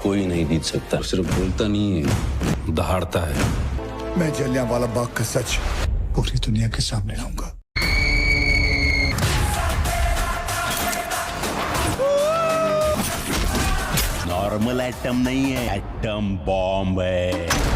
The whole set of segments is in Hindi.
कोई नहीं जीत सकता। सिर्फ बोलता नहीं है, दहाड़ता है। मैं जलियांवाला बाग का सच पूरी दुनिया के सामने लाऊंगा। नॉर्मल एटम नहीं है, एटम बॉम्ब है।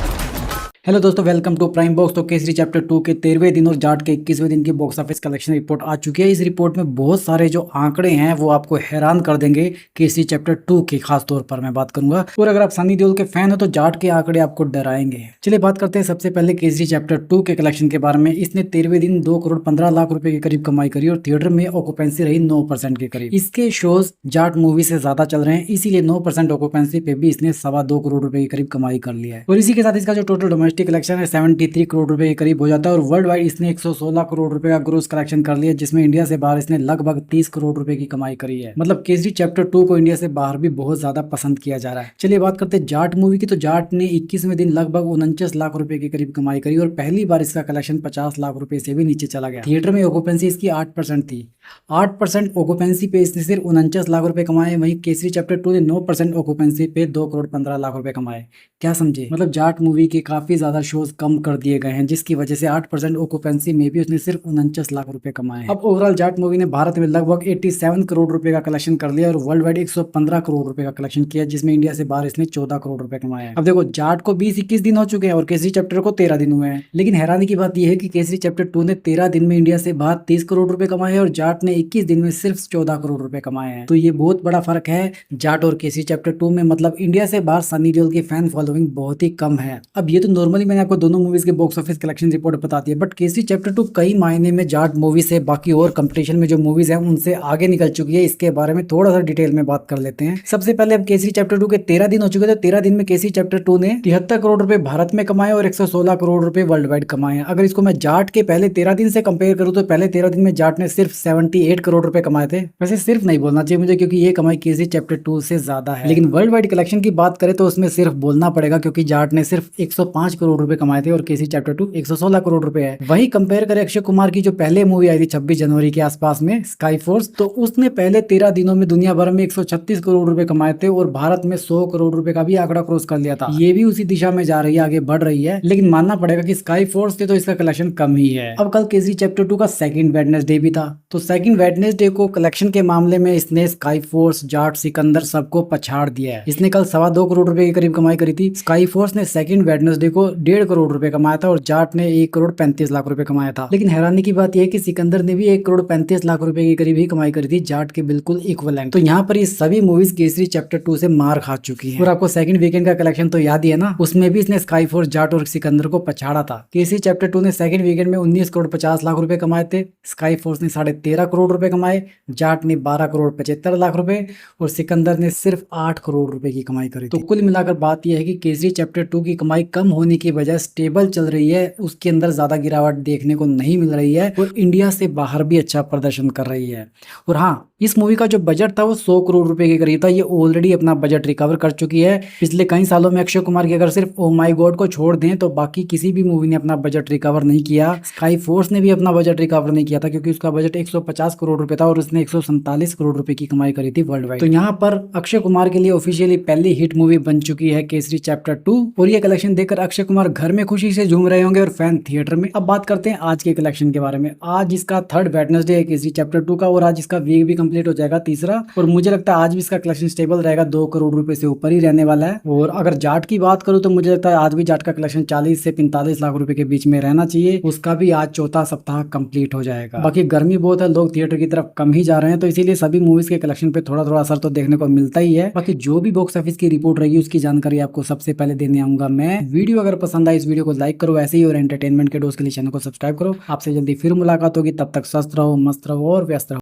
हेलो दोस्तों, वेलकम टू प्राइम बॉक्स। तो केसरी चैप्टर 2 के 13वें दिन और जाट के 21वें दिन की बॉक्स ऑफिस कलेक्शन रिपोर्ट आ चुकी है। इस रिपोर्ट में बहुत सारे जो आंकड़े हैं वो आपको हैरान कर देंगे। केसरी चैप्टर 2 के खास तौर पर मैं बात करूंगा, और अगर आप सनी देओल के फैन हो तो जाट के आंकड़े आपको डराएंगे। चलिए बात करते हैं सबसे पहले केसरी चैप्टर 2 के कलेक्शन के बारे में। इसने 13वें दिन 2 करोड़ 15 लाख रुपए के करीब कमाई करी और थिएटर में ऑक्यूपेंसी रही 9% के करीब। इसके शोज जाट मूवी से ज्यादा चल रहे हैं, इसीलिए 9% ऑक्यूपेंसी पे भी इसने 2.25 करोड़ रुपए के करीब कमाई कर लिया है। और इसी के साथ इसका जो टोटल डोमेस्टिक कलेक्शन है 73 करोड़ रुपए के करीब हो जाता है, और वर्ल्ड वाइड इसने 116 करोड़ रुपए का ग्रोस कलेक्शन कर लिया, जिसमें इंडिया से बाहर इसने लगभग 30 करोड़ रुपए की कमाई करी है। मतलब केसरी चैप्टर 2 को इंडिया से बाहर भी बहुत ज्यादा पसंद किया जा रहा है। चलिए बात करते हैं जाट मूवी की। तो जाट ने 21वें दिन लगभग 49 लाख रुपए के करीब कमाई करी, और पहली बार इसका कलेक्शन 50 लाख रुपए से भी नीचे चला गया। थिएटर में ऑक्यूपेंसी इसकी 8% थी। 8% ऑक्यूपेंसी पे इसने सिर्फ 49 लाख रुपए कमाए। वहीं केसरी चैप्टर 2 ने 9% ऑक्यूपेंसी पे 2 करोड़ 15 लाख रुपए कमाए। क्या समझे? मतलब जाट मूवी के काफी ज्यादा शोज कम कर दिए गए हैं, जिसकी वजह से 8% ऑक्यूपेंसी में भी उसने सिर्फ 49 लाख रुपए कमाए। अब ओवरऑल जाट मूवी ने भारत में लगभग 87 करोड़ रुपए का कलेक्शन कर लिया और वर्ल्ड वाइड 115 करोड़ रुपए का कलेक्शन किया, जिसमें इंडिया से बाहर इसने 14 करोड़ रुपए कमाए। अब देखो, जाट को 20-21 दिन हो चुके हैं और केसरी चैप्टर को 13 दिन हुए हैं, लेकिन हैरानी की बात यह है कि केसरी चैप्टर 2 ने 13 दिन में इंडिया से बाहर 30 करोड़ रुपए कमाए और जाट ने 21 दिन में सिर्फ 14 करोड़ रुपए कमाए हैं। तो ये बहुत बड़ा फर्क है जाट और केसरी चैप्टर 2 में। मतलब इंडिया से बाहर सनी देओल की फैन फॉलोइंग बहुत ही कम है। अब ये तो नॉर्मली मैंने आपको दोनों मूवीज के बॉक्स ऑफिस कलेक्शन रिपोर्ट बताती है, बट केसरी चैप्टर 2 कई मायने में जाट मूवी से, बाकी और कंपटीशन में जो मूवीज हैं उनसे आगे निकल चुकी है। इसके बारे में थोड़ा सा डिटेल में बात कर लेते हैं। सबसे पहले अब केसरी चैप्टर 2 के 13 दिन हो चुके थे। 13 दिन में केसरी चैप्टर 2 ने 73 करोड़ रुपए भारत में कमाए और 116 करोड़ रुपए वर्ल्ड वाइड कमाए। अगर इसको मैं जाट के पहले 13 दिन से कंपेयर करूं तो पहले 13 दिन में जाट ने सिर्फ 78 करोड़ रुपए कमाए थे। वैसे सिर्फ नहीं बोलना चाहिए मुझे, क्योंकि ये कमाई केसरी चैप्टर 2 से ज्यादा है। लेकिन वर्ल्ड वाइड कलेक्शन की बात करें तो उसमें सिर्फ बोलना पड़ेगा, क्योंकि जाट ने सिर्फ 105 करोड़ रुपए कमाए थे और केसरी चैप्टर 2 116 करोड़ रुपए है। वही कंपेयर करें अक्षय कुमार की जो पहले मूवी आई थी 26 जनवरी के आसपास में, स्काई फोर्स, तो उसने पहले 13 दिनों में दुनिया भर में 136 करोड़ रुपए कमाए थे और भारत में 100 करोड़ रुपए का भी आंकड़ा क्रॉस कर लिया था। ये भी उसी दिशा में जा रही है, आगे बढ़ रही है। लेकिन मानना पड़ेगा कि स्काई फोर्स से तो इसका कलेक्शन कम ही है। अब कल केसरी चैप्टर 2 का सेकंड वेडनेसडे भी था, तो सेकंड वेडनेसडे को कलेक्शन के मामले में इसने स्काई फोर्स, जाट, सिकंदर सबको पछाड़ दिया है। इसने कल 2.25 करोड़ रुपए के करीब कमाई करी थी। स्काई फोर्स ने सेकंड वेडनेसडे को 1.5 करोड़ रुपए कमाया था और जाट ने 1 करोड़ 35 लाख रुपए कमाया था। लेकिन हैरानी की बात यह है कि सिकंदर ने भी 1 करोड़ 35 लाख रुपए के करीब ही कमाई करी थी, जाट के बिल्कुल इक्वलेंट। तो यहाँ पर ये सभी मूवीज केसरी चैप्टर 2 से मार खा चुकी हैं। और आपको सेकंड वीकेंड का कलेक्शन तो याद ही है ना, उसमें भी इसने स्काई फोर्स, जाट और सिकंदर को पछाड़ा था। केसरी चैप्टर 2 ने सेकंड वीकेंड में 19 करोड़ 50 लाख रुपए कमाए थे। स्काई फोर्स ने 13.5 करोड़ रुपए कमाए, जाट ने 12 करोड़ 75 लाख रुपए और सिकंदर ने सिर्फ 8 करोड़ रुपए की कमाई करी। तो कुल मिलाकर बात यह है कि केसरी चैप्टर 2 की कमाई कम होने की बजाय स्टेबल चल रही है, उसके अंदर ज्यादा गिरावट देखने को नहीं मिल रही है और इंडिया से बाहर भी अच्छा प्रदर्शन कर रही है। और हाँ, इस मूवी का जो बजट था वो 100 करोड़ रुपए के करीब था। ये ऑलरेडी अपना बजट रिकवर कर चुकी है। पिछले कई सालों में अक्षय कुमार की अगर सिर्फ ओ माय गॉड को छोड़ दें तो बाकी किसी भी मूवी ने अपना बजट रिकवर नहीं किया। स्काई फोर्स ने भी अपना बजट रिकवर नहीं किया था, क्योंकि उसका बजट 150 करोड़ रुपए था और उसने 147 करोड़ रुपए की कमाई करी थी वर्ल्ड वाइड। तो यहाँ पर अक्षय कुमार के लिए ऑफिशियली पहली हिट मूवी बन चुकी है केसरी चैप्टर 2, और ये कलेक्शन देखकर अक्षय कुमार घर में खुशी से झूम रहे होंगे और फैन थिएटर में। अब बात करते हैं आज के कलेक्शन के बारे में। आज इसका थर्ड वेडनेसडे है केसरी चैप्टर 2 का, और आज इसका वीक भी कंप्लीट हो जाएगा, तीसरा। और मुझे लगता है आज भी इसका कलेक्शन स्टेबल रहेगा, 2 करोड़ रुपए से ऊपर ही रहने वाला है। और अगर जाट की बात करूं तो मुझे लगता है आज भी जाट का कलेक्शन 40 से 45 लाख रुपए के बीच में रहना चाहिए। उसका भी आज चौथा सप्ताह कंप्लीट हो जाएगा। बाकी गर्मी बहुत है, लोग थिएटर की तरफ कम ही जा रहे हैं, तो इसीलिए सभी मूवीज के कलेक्शन पे थोड़ा थोड़ा असर तो देखने को मिलता ही है। बाकी जो भी बॉक्स ऑफिस की रिपोर्ट रहेगी उसकी जानकारी आपको सबसे पहले देने आऊंगा मैं। वीडियो अगर पसंद आए इस वीडियो को लाइक करो ऐसे ही, और एंटरटेनमेंट के डोज के लिए चैनल को सब्सक्राइब करो। आपसे जल्दी फिर मुलाकात होगी, तब तक स्वस्थ रहो, मस्त रहो और व्यस्त रहो।